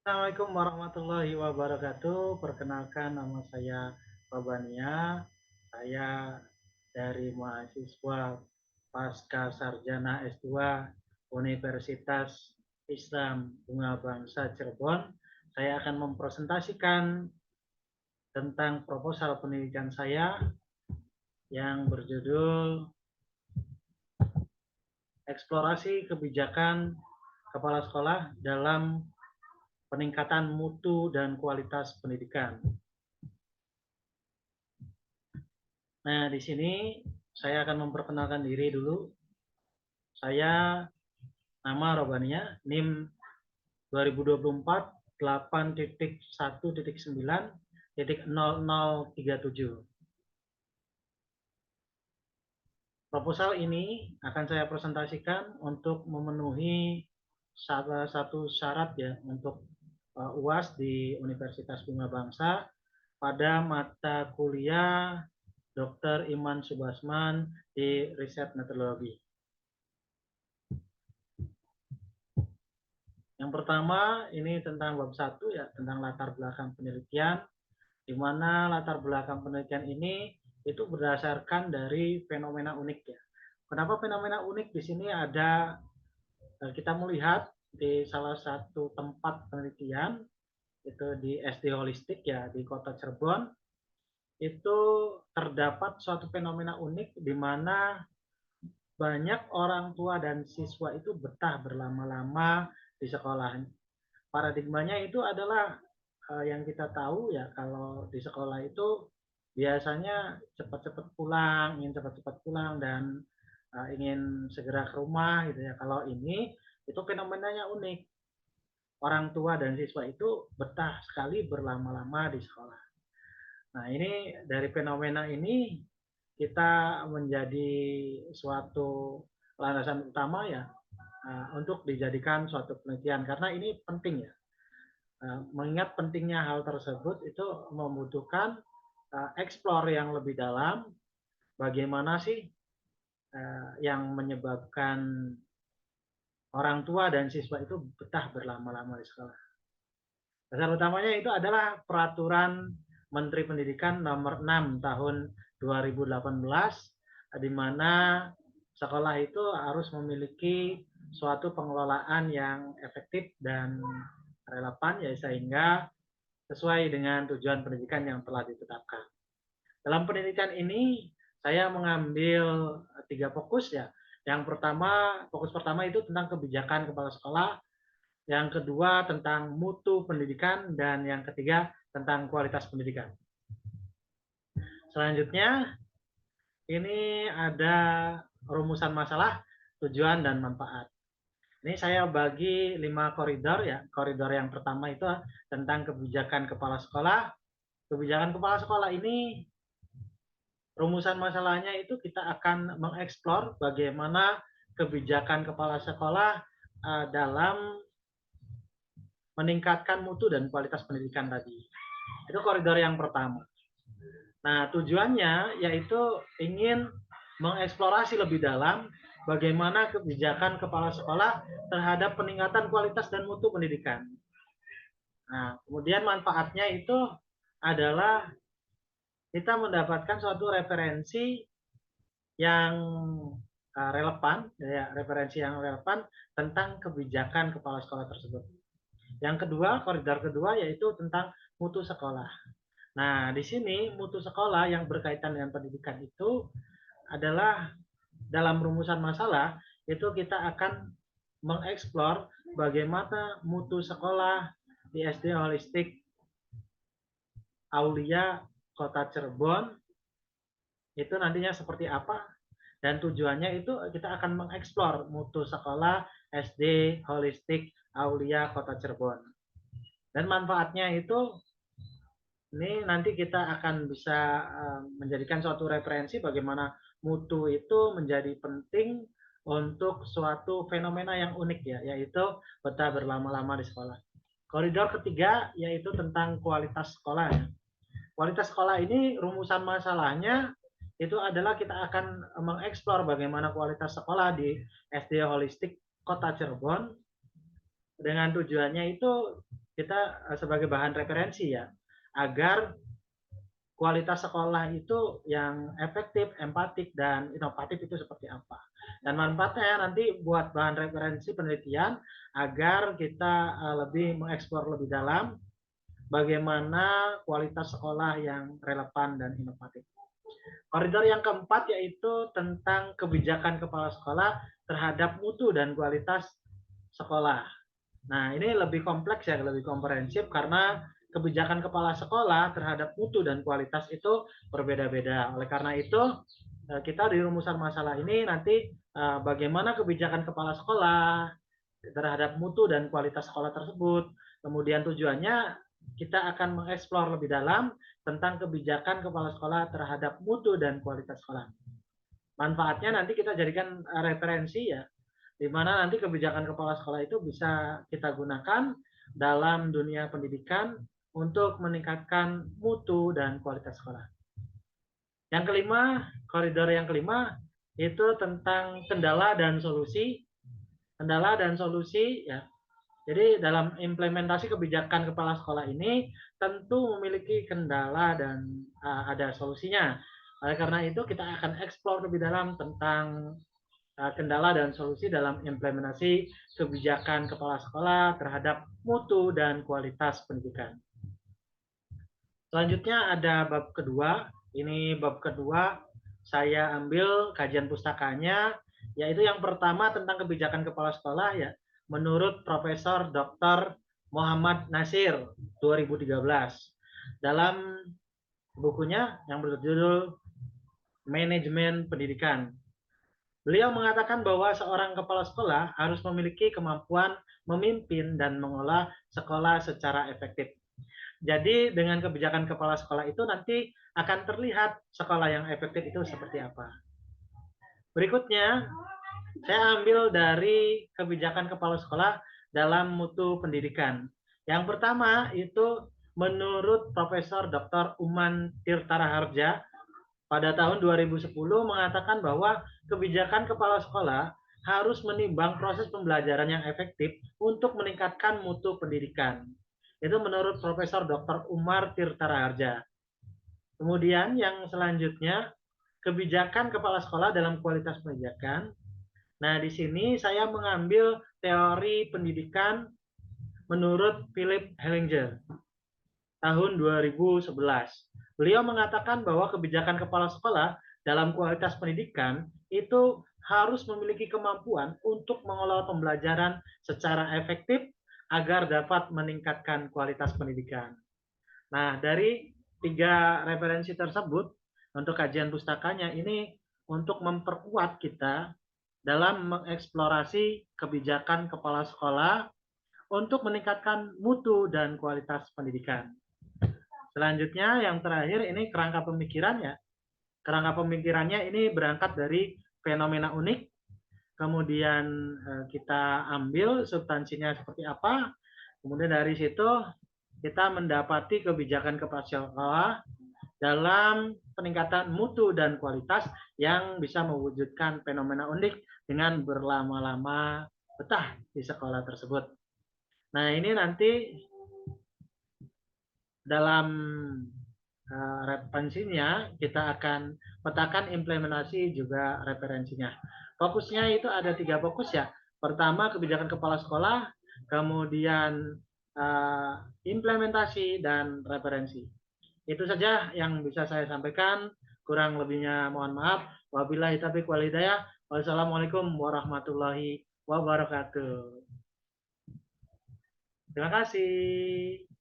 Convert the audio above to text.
Assalamualaikum warahmatullahi wabarakatuh. Perkenalkan nama saya Babania. Saya dari mahasiswa Pasca Sarjana S2 Universitas Islam Bunga Bangsa Cirebon. Saya akan mempresentasikan tentang proposal pendidikan saya yang berjudul Eksplorasi Kebijakan Kepala Sekolah dalam Peningkatan Mutu dan Kualitas Pendidikan. Nah, di sini saya akan memperkenalkan diri dulu. Saya nama Robania, NIM 2024 8.1.9.0037. Proposal ini akan saya presentasikan untuk memenuhi salah satu syarat ya untuk UAS di Universitas Bunga Bangsa pada mata kuliah Dr. Iman Subasman di Riset Metodologi. Yang pertama ini tentang bab 1 ya, tentang latar belakang penelitian, di mana latar belakang penelitian ini itu berdasarkan dari fenomena unik ya. Kenapa fenomena unik? Di sini ada kita melihat di salah satu tempat penelitian itu di SD Holistik ya di Kota Cirebon itu terdapat suatu fenomena unik di mana banyak orang tua dan siswa itu betah berlama-lama di sekolah. Paradigmanya itu adalah yang kita tahu ya kalau di sekolah itu biasanya cepat-cepat pulang, ingin cepat-cepat pulang dan ingin segera ke rumah gitu ya. Kalau ini itu fenomenanya unik. Orang tua dan siswa itu betah sekali berlama-lama di sekolah. Nah, ini dari fenomena ini kita menjadi suatu landasan utama ya untuk dijadikan suatu penelitian karena ini penting ya. Mengingat pentingnya hal tersebut itu membutuhkan eksplor yang lebih dalam bagaimana sih yang menyebabkan orang tua dan siswa itu betah berlama-lama di sekolah. Dasar utamanya itu adalah peraturan Menteri Pendidikan nomor 6 tahun 2018 di mana sekolah itu harus memiliki suatu pengelolaan yang efektif dan relevan ya sehingga sesuai dengan tujuan pendidikan yang telah ditetapkan. Dalam pendidikan ini saya mengambil 3 fokus ya. Yang pertama, fokus pertama itu tentang kebijakan kepala sekolah, yang kedua tentang mutu pendidikan, dan yang ketiga tentang kualitas pendidikan. Selanjutnya, ini ada rumusan masalah, tujuan, dan manfaat. Ini saya bagi 5 koridor ya. Koridor yang pertama itu tentang kebijakan kepala sekolah. Kebijakan kepala sekolah ini rumusan masalahnya itu kita akan mengeksplor bagaimana kebijakan kepala sekolah dalam meningkatkan mutu dan kualitas pendidikan tadi. Itu koridor yang pertama. Nah, tujuannya yaitu ingin mengeksplorasi lebih dalam bagaimana kebijakan kepala sekolah terhadap peningkatan kualitas dan mutu pendidikan. Nah, kemudian manfaatnya itu adalah kita mendapatkan suatu referensi yang relevan, ya, referensi yang relevan tentang kebijakan kepala sekolah tersebut. Yang kedua, koridor kedua yaitu tentang mutu sekolah. Nah, di sini mutu sekolah yang berkaitan dengan pendidikan itu adalah dalam rumusan masalah itu kita akan mengeksplor bagaimana mutu sekolah di SD Holistik Aulia Kota Cirebon itu nantinya seperti apa dan tujuannya itu kita akan mengeksplor mutu sekolah SD Holistik Aulia Kota Cirebon. Dan manfaatnya itu ini nanti kita akan bisa menjadikan suatu referensi bagaimana mutu itu menjadi penting untuk suatu fenomena yang unik ya, yaitu betah berlama-lama di sekolah. Koridor ketiga yaitu tentang kualitas sekolah. Kualitas sekolah ini rumusan masalahnya itu adalah kita akan mengeksplor bagaimana kualitas sekolah di SD Holistik Kota Cirebon dengan tujuannya itu kita sebagai bahan referensi ya, agar kualitas sekolah itu yang efektif, empatik, dan inovatif itu seperti apa. Dan manfaatnya nanti buat bahan referensi penelitian agar kita lebih mengeksplor lebih dalam bagaimana kualitas sekolah yang relevan dan inovatif. Koridor yang keempat yaitu tentang kebijakan kepala sekolah terhadap mutu dan kualitas sekolah. Nah, ini lebih kompleks ya, lebih komprehensif karena kebijakan kepala sekolah terhadap mutu dan kualitas itu berbeda-beda. Oleh karena itu, kita di rumusan masalah ini nanti bagaimana kebijakan kepala sekolah terhadap mutu dan kualitas sekolah tersebut. Kemudian tujuannya kita akan mengeksplor lebih dalam tentang kebijakan kepala sekolah terhadap mutu dan kualitas sekolah. Manfaatnya nanti kita jadikan referensi ya, di mana nanti kebijakan kepala sekolah itu bisa kita gunakan dalam dunia pendidikan untuk meningkatkan mutu dan kualitas sekolah. Yang kelima, koridor yang kelima itu tentang kendala dan solusi. Kendala dan solusi ya. Jadi dalam implementasi kebijakan kepala sekolah ini tentu memiliki kendala dan ada solusinya. Oleh karena itu kita akan eksplor lebih dalam tentang kendala dan solusi dalam implementasi kebijakan kepala sekolah terhadap mutu dan kualitas pendidikan. Selanjutnya ada bab kedua. Ini bab kedua saya ambil kajian pustakanya, yaitu yang pertama tentang kebijakan kepala sekolah ya, menurut Profesor Dr. Muhammad Nasir 2013 dalam bukunya yang berjudul Manajemen Pendidikan. Beliau mengatakan bahwa seorang kepala sekolah harus memiliki kemampuan memimpin dan mengelola sekolah secara efektif. Jadi dengan kebijakan kepala sekolah itu nanti akan terlihat sekolah yang efektif itu seperti apa. Berikutnya, saya ambil dari kebijakan kepala sekolah dalam mutu pendidikan. Yang pertama itu menurut Profesor Dr. Uman Tirtaraharja pada tahun 2010 mengatakan bahwa kebijakan kepala sekolah harus menimbang proses pembelajaran yang efektif untuk meningkatkan mutu pendidikan. Itu menurut Profesor Dr. Umar Tirtaraharja. Kemudian yang selanjutnya, kebijakan kepala sekolah dalam kualitas pendidikan. Nah, di sini saya mengambil teori pendidikan menurut Philip Hellinger tahun 2011. Beliau mengatakan bahwa kebijakan kepala sekolah dalam kualitas pendidikan itu harus memiliki kemampuan untuk mengelola pembelajaran secara efektif agar dapat meningkatkan kualitas pendidikan. Nah, dari 3 referensi tersebut untuk kajian pustakanya ini untuk memperkuat kita dalam mengeksplorasi kebijakan kepala sekolah untuk meningkatkan mutu dan kualitas pendidikan. Selanjutnya yang terakhir ini kerangka pemikirannya. Kerangka pemikirannya ini berangkat dari fenomena unik, kemudian kita ambil substansinya seperti apa, kemudian dari situ kita mendapati kebijakan kepala sekolah dalam peningkatan mutu dan kualitas yang bisa mewujudkan fenomena unik dengan berlama-lama betah di sekolah tersebut. Nah, ini nanti dalam referensinya kita akan petakan implementasi juga referensinya. Fokusnya itu ada 3 fokus ya. Pertama kebijakan kepala sekolah, kemudian implementasi dan referensi. Itu saja yang bisa saya sampaikan. Kurang lebihnya mohon maaf. Wabillahi taufiq wal hidayah. Wassalamualaikum warahmatullahi wabarakatuh. Terima kasih.